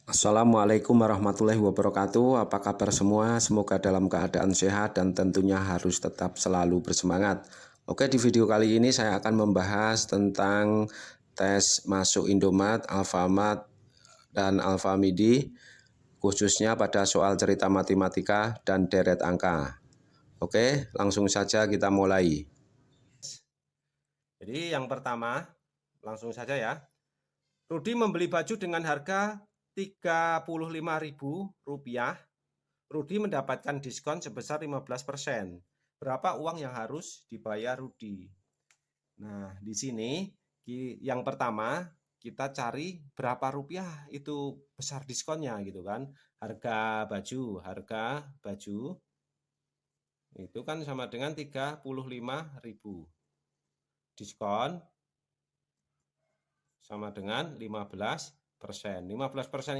Assalamualaikum warahmatullahi wabarakatuh. Apa kabar semua? Semoga dalam keadaan sehat dan tentunya harus tetap selalu bersemangat. Oke, di video kali ini saya akan membahas tentang tes masuk Indomaret, Alfamart, dan Alfamidi, khususnya pada soal cerita matematika dan deret angka. Oke, langsung saja kita mulai. Jadi yang pertama, langsung saja ya. Rudi membeli baju dengan harga Rp35.000. Rudi mendapatkan diskon sebesar 15%. Berapa uang yang harus dibayar Rudi? Nah, di sini yang pertama kita cari berapa rupiah itu besar diskonnya gitu kan. Harga baju itu kan sama dengan 35.000. Diskon sama dengan 15%. 15%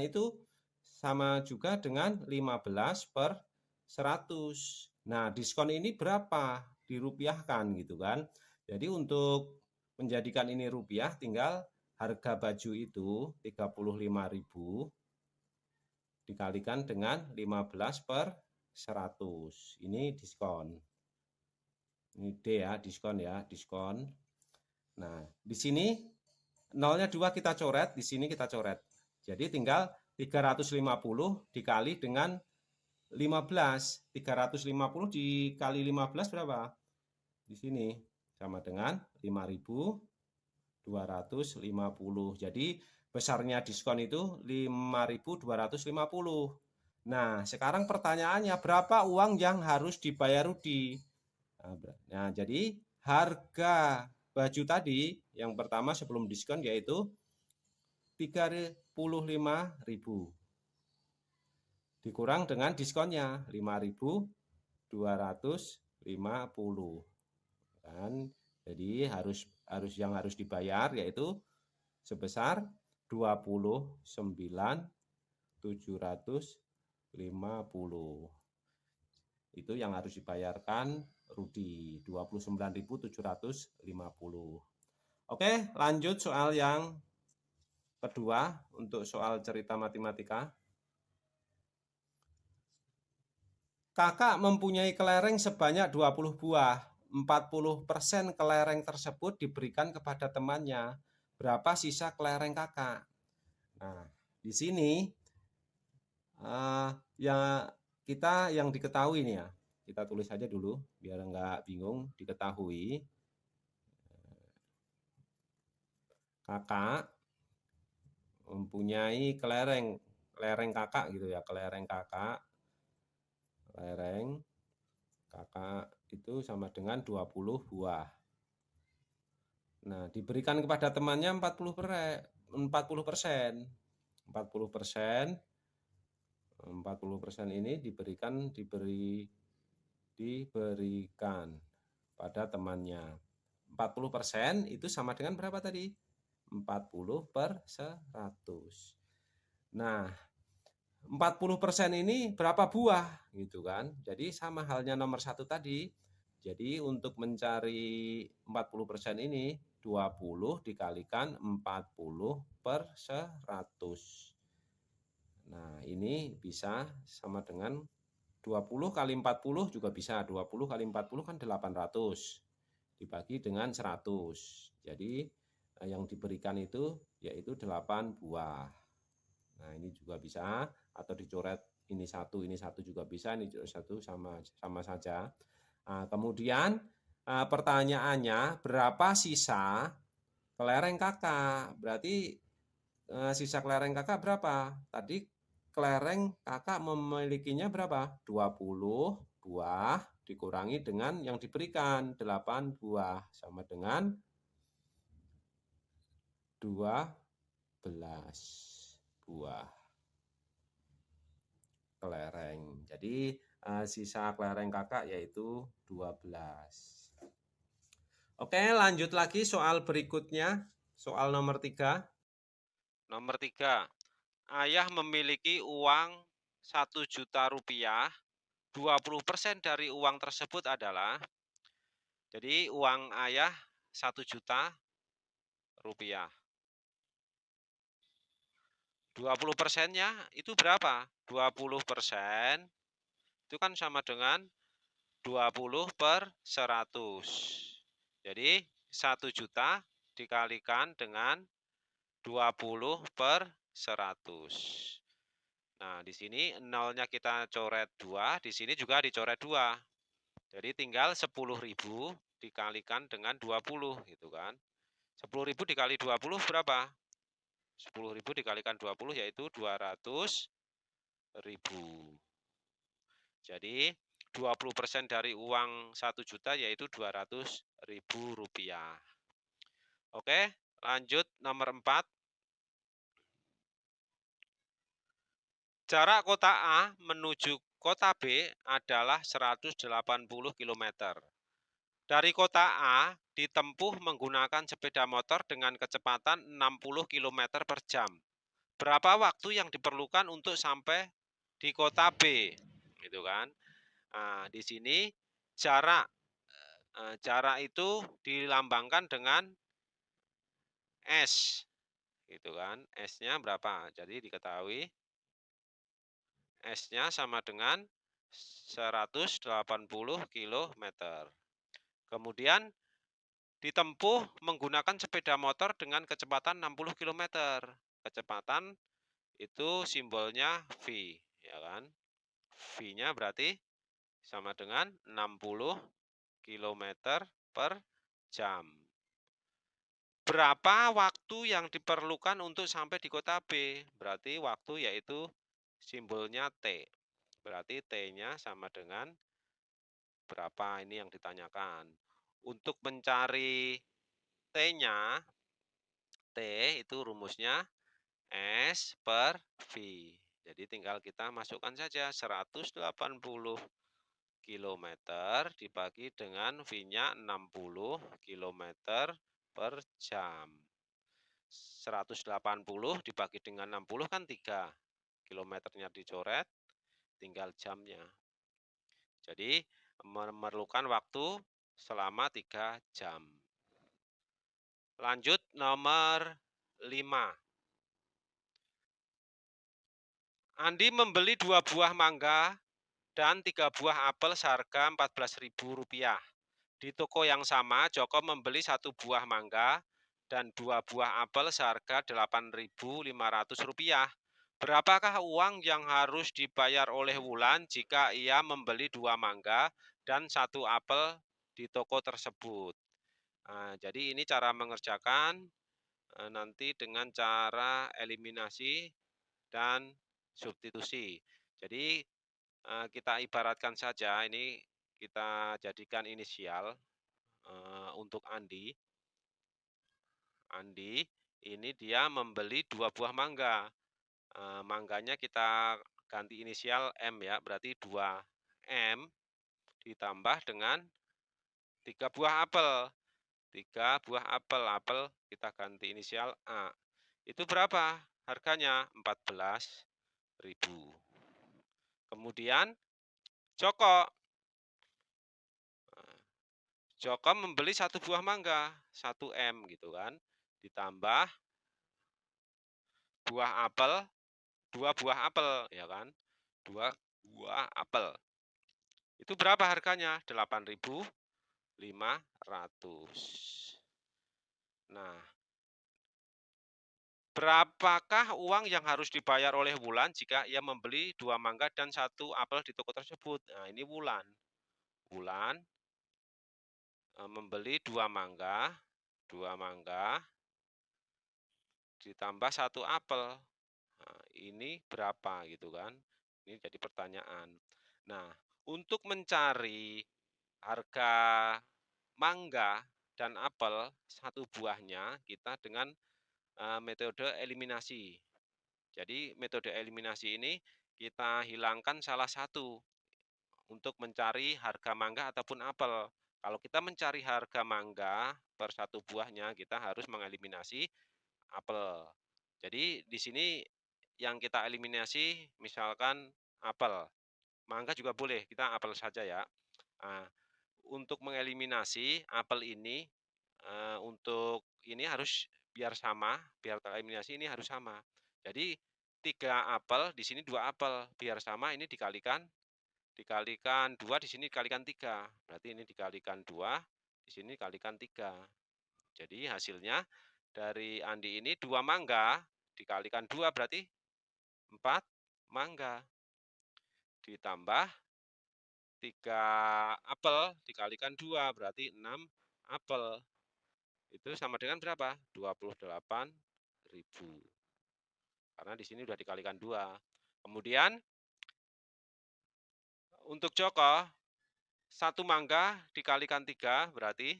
itu sama juga dengan 15/100. Nah, diskon ini berapa? Dirupiahkan gitu kan. Jadi untuk menjadikan ini rupiah, tinggal harga baju itu 35.000 dikalikan dengan 15/100. Ini diskon. Ini D ya, diskon ya, diskon. Nah, di sini nolnya 2 kita coret, di sini kita coret. Jadi tinggal 350 dikali dengan 15. 350 dikali 15 berapa? Di sini sama dengan 5.250. Jadi besarnya diskon itu 5.250. Nah, sekarang pertanyaannya berapa uang yang harus dibayar Rudi? Nah, jadi harga baju tadi yang pertama sebelum diskon yaitu 35.000 dikurang dengan diskonnya 5.250 kan. Jadi yang harus dibayar yaitu sebesar 29.750. Itu yang harus dibayarkan Rudi, 29.750. Oke, lanjut soal yang kedua untuk soal cerita matematika. Kakak mempunyai kelereng sebanyak 20 buah. 40% kelereng tersebut diberikan kepada temannya. Berapa sisa kelereng kakak? Nah, di sini ya kita yang diketahui nih ya. Kita tulis saja dulu biar nggak bingung. Diketahui kakak mempunyai kelereng kakak gitu ya, kelereng kakak itu sama dengan 20 buah. Nah, diberikan kepada temannya 40%. 40% ini diberikan pada temannya. 40% itu sama dengan berapa tadi? 40/100. Nah, 40% ini berapa buah gitu kan. Jadi sama halnya nomor 1 tadi. Jadi untuk mencari 40% ini 20 dikalikan 40/100. Nah, ini bisa sama dengan 20 kali 40 juga bisa. 20 kali 40 kan 800 dibagi dengan 100. Jadi yang diberikan itu yaitu 8 buah. Nah, ini juga bisa atau dicoret ini satu juga bisa, ini satu sama saja. Nah, kemudian pertanyaannya berapa sisa kelereng kakak? Berarti sisa kelereng kakak berapa? Tadi kelereng kakak memilikinya berapa? 20 buah dikurangi dengan yang diberikan 8 buah sama dengan 12 buah kelereng. Jadi sisa kelereng kakak yaitu 12. Oke, lanjut lagi soal berikutnya. Soal nomor 3. Nomor 3. Ayah memiliki uang 1 juta rupiah. 20% dari uang tersebut adalah, jadi uang ayah 1 juta rupiah. 20%-nya itu berapa? 20% itu kan sama dengan 20/100. Jadi 1 juta dikalikan dengan 20/100. Nah, di sini nolnya kita coret 2, di sini juga dicoret 2. Jadi tinggal 10.000 dikalikan dengan 20 gitu kan. 10.000 dikali 20 berapa? 10.000 dikalikan 20 yaitu 200.000. Jadi 20% dari uang 1 juta yaitu 200.000 rupiah. Oke, lanjut nomor 4. Jarak kota A menuju kota B adalah 180 km. Dari kota A ditempuh menggunakan sepeda motor dengan kecepatan 60 km per jam. Berapa waktu yang diperlukan untuk sampai di kota B? Gitu kan. Nah, di sini jarak jarak itu dilambangkan dengan S. Gitu kan. S-nya berapa? Jadi diketahui S-nya sama dengan 180 km. Kemudian ditempuh menggunakan sepeda motor dengan kecepatan 60 km. Kecepatan itu simbolnya V, ya kan? V-nya berarti sama dengan 60 km per jam. Berapa waktu yang diperlukan untuk sampai di kota B? Berarti waktu yaitu simbolnya T. Berarti T-nya sama dengan berapa? Ini yang ditanyakan. Untuk mencari T-nya, T itu rumusnya S per V. Jadi tinggal kita masukkan saja 180 km dibagi dengan V-nya 60 km per jam. 180 dibagi dengan 60 kan 3. Kilometernya dicoret, tinggal jamnya. Jadi memerlukan waktu selama 3 jam. Lanjut nomor 5. Andi membeli 2 buah mangga dan 3 buah apel seharga Rp14.000. Di toko yang sama, Joko membeli 1 buah mangga dan 2 buah apel seharga Rp8.500. Berapakah uang yang harus dibayar oleh Wulan jika ia membeli 2 mangga dan 1 apel di toko tersebut? Nah, jadi ini cara mengerjakan nanti dengan cara eliminasi dan substitusi. Jadi kita ibaratkan saja ini kita jadikan inisial untuk Andi. Andi ini dia membeli 2 buah mangga. Mangganya kita ganti inisial M ya, berarti 2M ditambah dengan 3 buah apel. 3 buah apel, apel kita ganti inisial A. Itu berapa harganya? 14.000. Kemudian Joko membeli 1 buah mangga, 1M gitu kan. Ditambah buah apel, 2 buah apel ya kan. 2 buah apel. Itu berapa harganya? 8.500. Nah, berapakah uang yang harus dibayar oleh Wulan jika ia membeli 2 mangga dan 1 apel di toko tersebut? Nah, ini Wulan. Wulan membeli 2 mangga ditambah 1 apel. Nah, ini berapa gitu kan? Ini jadi pertanyaan. Nah, untuk mencari harga mangga dan apel 1 buahnya kita dengan metode eliminasi. Jadi metode eliminasi ini kita hilangkan salah satu untuk mencari harga mangga ataupun apel. Kalau kita mencari harga mangga per 1 buahnya, kita harus mengeliminasi apel. Jadi di sini yang kita eliminasi misalkan apel. Mangga juga boleh, kita apel saja ya. Nah, untuk mengeliminasi apel ini, untuk ini harus biar sama, biar tereliminasi ini harus sama. Jadi 3 apel, di sini 2 apel. Biar sama ini dikalikan 2, di sini dikalikan 3. Berarti ini dikalikan 2, di sini dikalikan 3. Jadi hasilnya dari Andi ini 2 mangga, dikalikan 2 berarti 4 mangga. Ditambah 3 apel, dikalikan 2 berarti 6 apel. Itu sama dengan berapa? 28.000. Karena di sini sudah dikalikan 2. Kemudian untuk Joko, 1 mangga dikalikan 3 berarti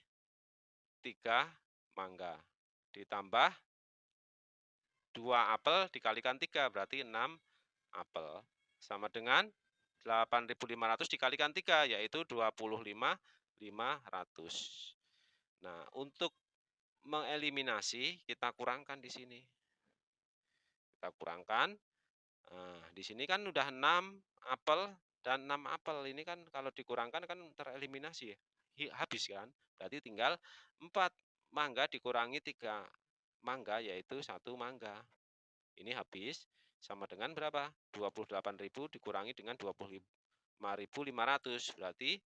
3 mangga. Ditambah 2 apel dikalikan 3 berarti 6 apel. Sama dengan 8.500 dikalikan 3 yaitu 25.500. Nah, untuk mengeliminasi kita kurangkan di sini. Kita kurangkan. Nah, di sini kan udah 6 apel dan 6 apel. Ini kan kalau dikurangkan kan tereliminasi ya. Habis kan? Berarti tinggal 4 mangga dikurangi 3 mangga yaitu 1 mangga. Ini habis sama dengan berapa? 28.000 dikurangi dengan 25.500 berarti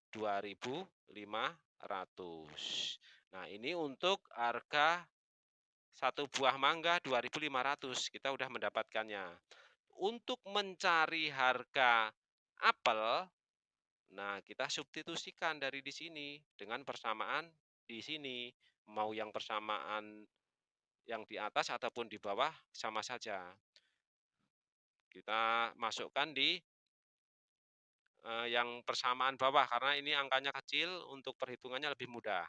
2.500. Nah, ini untuk harga 1 buah mangga 2.500. Kita udah mendapatkannya. Untuk mencari harga apel, nah kita substitusikan dari di sini dengan persamaan di sini. Mau yang persamaan yang di atas ataupun di bawah sama saja. Kita masukkan di yang persamaan bawah karena ini angkanya kecil untuk perhitungannya lebih mudah.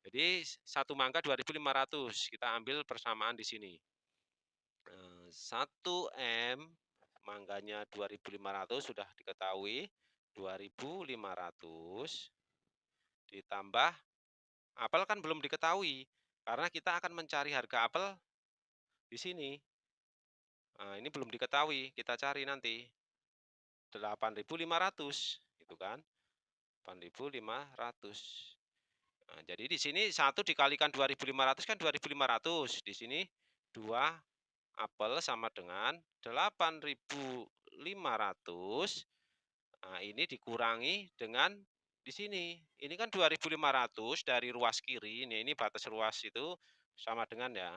Jadi 1 mangga 2.500 kita ambil persamaan di sini. 1 M mangganya 2.500 sudah diketahui 2.500 ditambah apel kan belum diketahui karena kita akan mencari harga apel di sini. Nah, ini belum diketahui, kita cari nanti. 8.500 gitu kan. 8.500. Nah, jadi di sini 1 dikalikan 2.500 kan 2.500. Di sini 2 apel sama dengan 8.500. Nah, ini dikurangi dengan di sini. Ini kan 2.500 dari ruas kiri. Ini batas ruas itu sama dengan ya.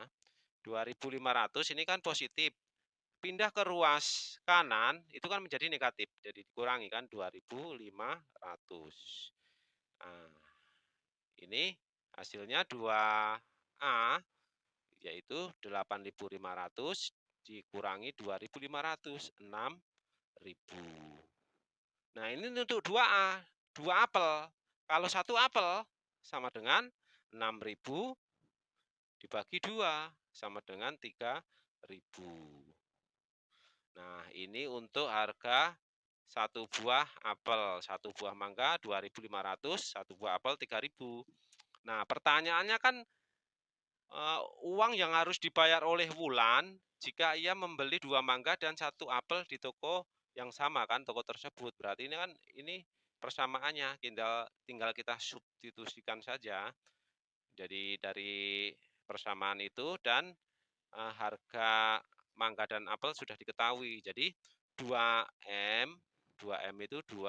2.500 ini kan positif. Pindah ke ruas kanan itu kan menjadi negatif. Jadi dikurangi kan 2.500. Nah, ini hasilnya 2A yaitu 8.500 dikurangi 2.500, 6.000. Nah, ini untuk 2A, 2 apel. Kalau 1 apel sama dengan 6.000 dibagi 2 sama dengan 3.000. Nah, ini untuk harga 1 buah apel, 1 buah mangga 2.500, 1 buah apel 3.000. Nah, pertanyaannya kan uang yang harus dibayar oleh Wulan jika ia membeli 2 mangga dan 1 apel di toko yang sama kan, toko tersebut. Berarti ini kan ini persamaannya, tinggal kita substitusikan saja. Jadi dari persamaan itu dan harga mangga dan apel sudah diketahui. Jadi 2M itu 2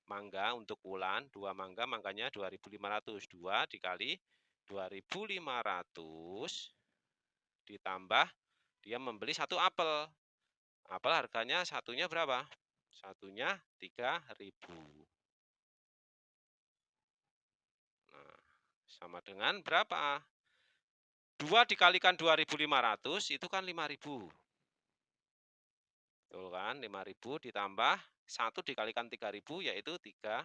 mangga untuk Wulan, 2 mangga mangganya 2.500. 2 dikali 2.500 ditambah dia membeli 1 apel. Apel harganya satunya berapa? Satunya 3.000. Nah, sama dengan berapa? 2 dikalikan 2.500 itu kan 5.000. Betul kan? 5.000 ditambah 1 dikalikan 3.000 yaitu 3.000.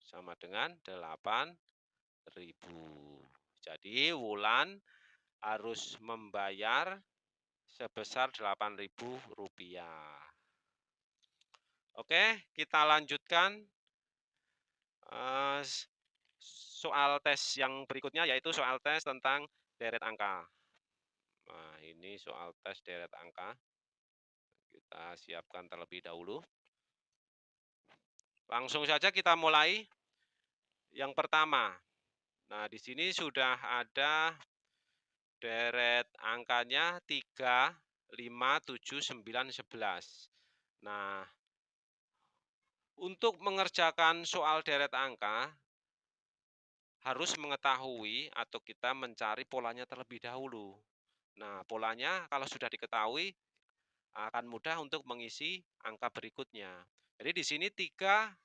Sama dengan 8.000. Jadi Wulan harus membayar sebesar Rp8.000. Oke, kita lanjutkan soal tes yang berikutnya yaitu soal tes tentang deret angka. Nah, ini soal tes deret angka. Kita siapkan terlebih dahulu. Langsung saja kita mulai. Yang pertama. Nah, di sini sudah ada Deret angkanya 3, 5, 7, 9, 11. Nah, untuk mengerjakan soal deret angka, harus mengetahui atau kita mencari polanya terlebih dahulu. Nah, polanya kalau sudah diketahui, akan mudah untuk mengisi angka berikutnya. Jadi di sini 3,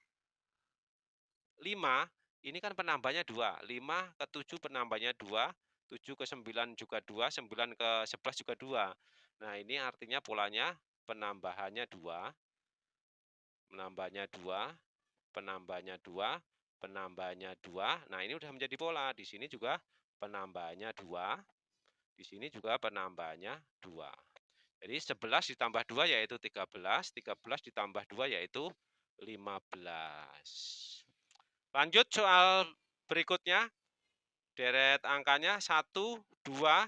5, ini kan penambahnya 2. 5 ke 7 penambahnya 2, 7 ke 9 juga 2, 9 ke 11 juga 2. Nah, ini artinya polanya penambahannya 2, penambahnya 2, penambahnya 2, penambahnya 2. Nah, ini udah menjadi pola. Di sini juga penambahnya 2, di sini juga penambahnya 2. Jadi 11 ditambah 2 yaitu 13, 13 ditambah 2 yaitu 15. Lanjut soal berikutnya, deret angkanya 1, 2,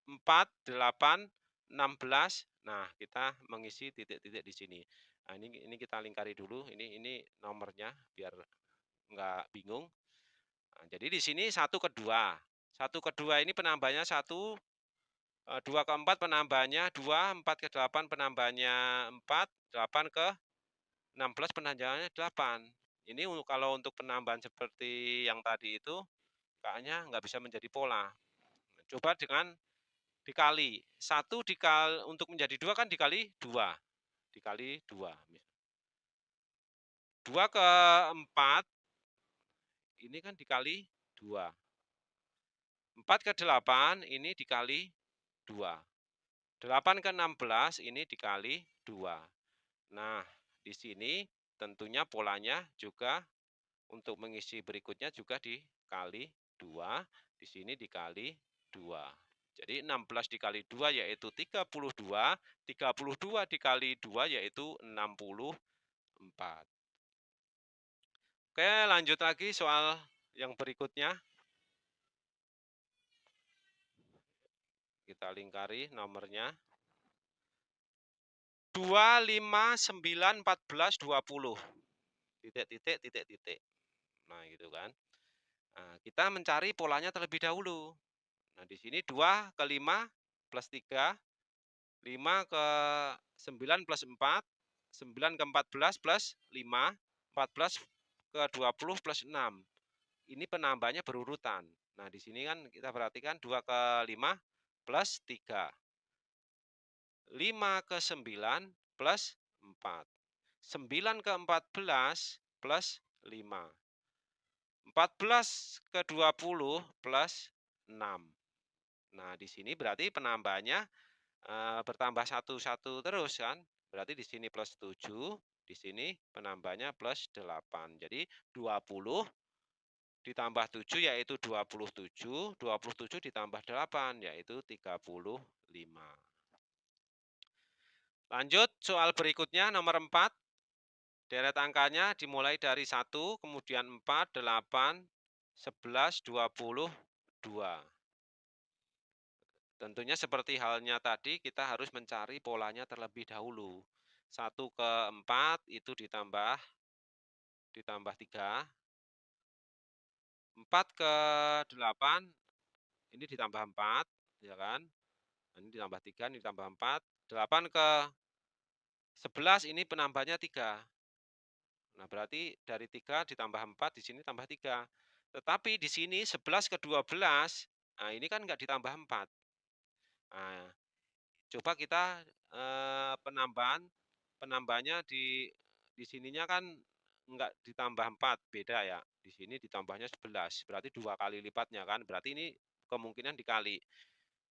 4, 8, 16. Nah, kita mengisi titik-titik di sini. Nah, ini kita lingkari dulu, ini nomornya biar nggak bingung. Nah, jadi di sini 1 ke 2. 1 ke 2 ini penambahnya 1, 2 ke 4 penambahnya 2, 4 ke 8 penambahnya 4, 8 ke 16 penambahnya 8. Ini kalau untuk penambahan seperti yang tadi itu, kayaknya nggak bisa menjadi pola. Coba dengan dikali. 1 untuk menjadi 2 kan dikali 2. Dikali 2. 2 ke 4, ini kan dikali 2. 4 ke 8, ini dikali 2. 8 ke 16, ini dikali 2. Nah, di sini tentunya polanya juga untuk mengisi berikutnya juga dikali 2, di sini dikali 2. Jadi 16 dikali 2 yaitu 32, 32 dikali 2 yaitu 64. Oke, lanjut lagi soal yang berikutnya. Kita lingkari nomornya. 2, 5, 9, 14, 20. Titik-titik, titik-titik. Nah, gitu kan. Nah, kita mencari polanya terlebih dahulu. Nah, di sini 2 ke 5 plus 3, 5 ke 9 plus 4, 9 ke 14 plus 5, 14 ke 20 plus 6. Ini penambahnya berurutan. Nah, di sini kan kita perhatikan 2 ke 5 plus 3. 5 ke 9 plus 4. 9 ke 14 plus 5. 14 ke 20 plus 6. Nah, di sini berarti penambahnya bertambah satu-satu terus kan. Berarti di sini plus 7, di sini penambahnya plus 8. Jadi 20 ditambah 7 yaitu 27, 27 ditambah 8 yaitu 35. Lanjut soal berikutnya nomor 4. Deret angkanya dimulai dari 1, kemudian 4, 8, 11, 22. Tentunya seperti halnya tadi, kita harus mencari polanya terlebih dahulu. 1 ke 4 itu ditambah 3. 4 ke 8, ini ditambah 4, ya kan. Ini ditambah 3, ini ditambah 4. 8 ke 11, ini penambahnya 3. Nah, berarti dari 3 ditambah 4, di sini tambah 3. Tetapi di sini 11 ke 12, nah ini kan nggak ditambah 4. Nah, coba kita penambahnya di sininya kan enggak ditambah 4, beda ya. Di sini ditambahnya 11, berarti 2 kali lipatnya kan, berarti ini kemungkinan dikali.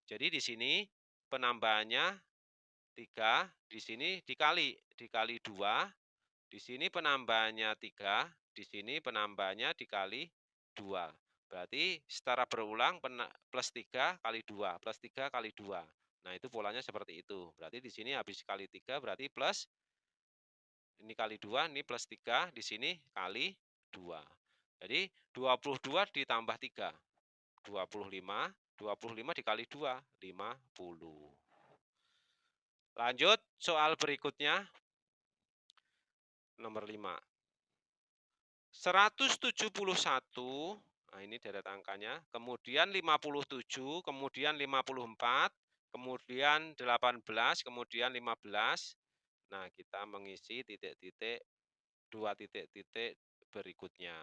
Jadi di sini penambahannya 3, di sini dikali 2, di sini penambahannya 3, di sini penambahannya dikali 2. Berarti secara berulang plus 3 kali 2, plus 3 kali 2. Nah, itu polanya seperti itu. Berarti di sini habis kali 3 berarti plus, ini kali 2, ini plus 3, di sini kali 2. Jadi 22 ditambah 3, 25, 25 dikali 2, 50. Lanjut soal berikutnya, nomor 5. 171 Nah, ini deret angkanya. Kemudian 57, kemudian 54, kemudian 18, kemudian 15. Nah, kita mengisi titik-titik, 2 titik-titik berikutnya.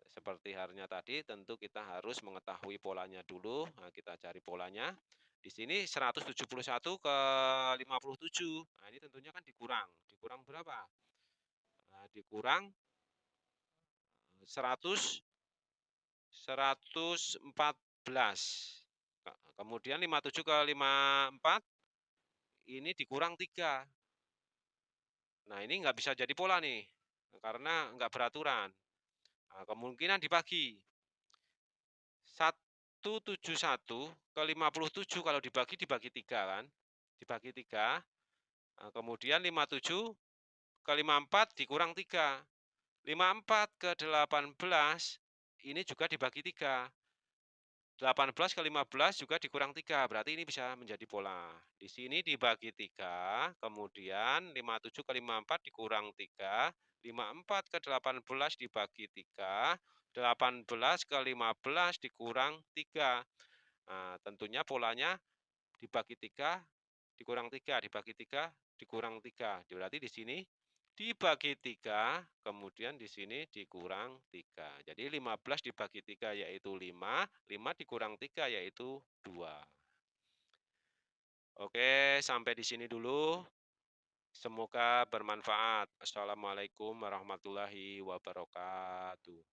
Seperti halnya tadi, tentu kita harus mengetahui polanya dulu. Nah, kita cari polanya. Di sini 171 ke 57. Nah, ini tentunya kan dikurang. Dikurang berapa? Nah, dikurang 114. Kemudian 57 ke 54, ini dikurang 3. Nah, ini nggak bisa jadi pola nih, karena nggak beraturan. Nah, kemungkinan dibagi. 171 ke 57 kalau dibagi 3 kan. Dibagi 3. Nah, kemudian 57 ke 54 dikurang 3. 54 ke 18 ini juga dibagi 3. 18 ke 15 juga dikurang 3, berarti ini bisa menjadi pola. Di sini dibagi 3, kemudian 57 ke 54 dikurang 3, 54 ke 18 dibagi 3, 18 ke 15 dikurang 3. Nah, tentunya polanya dibagi 3, dikurang 3, dibagi 3, dikurang 3. Berarti di sini dibagi 3, kemudian di sini dikurang 3. Jadi 15 dibagi 3 yaitu 5, 5 dikurang 3 yaitu 2. Oke, sampai di sini dulu. Semoga bermanfaat. Assalamualaikum warahmatullahi wabarakatuh.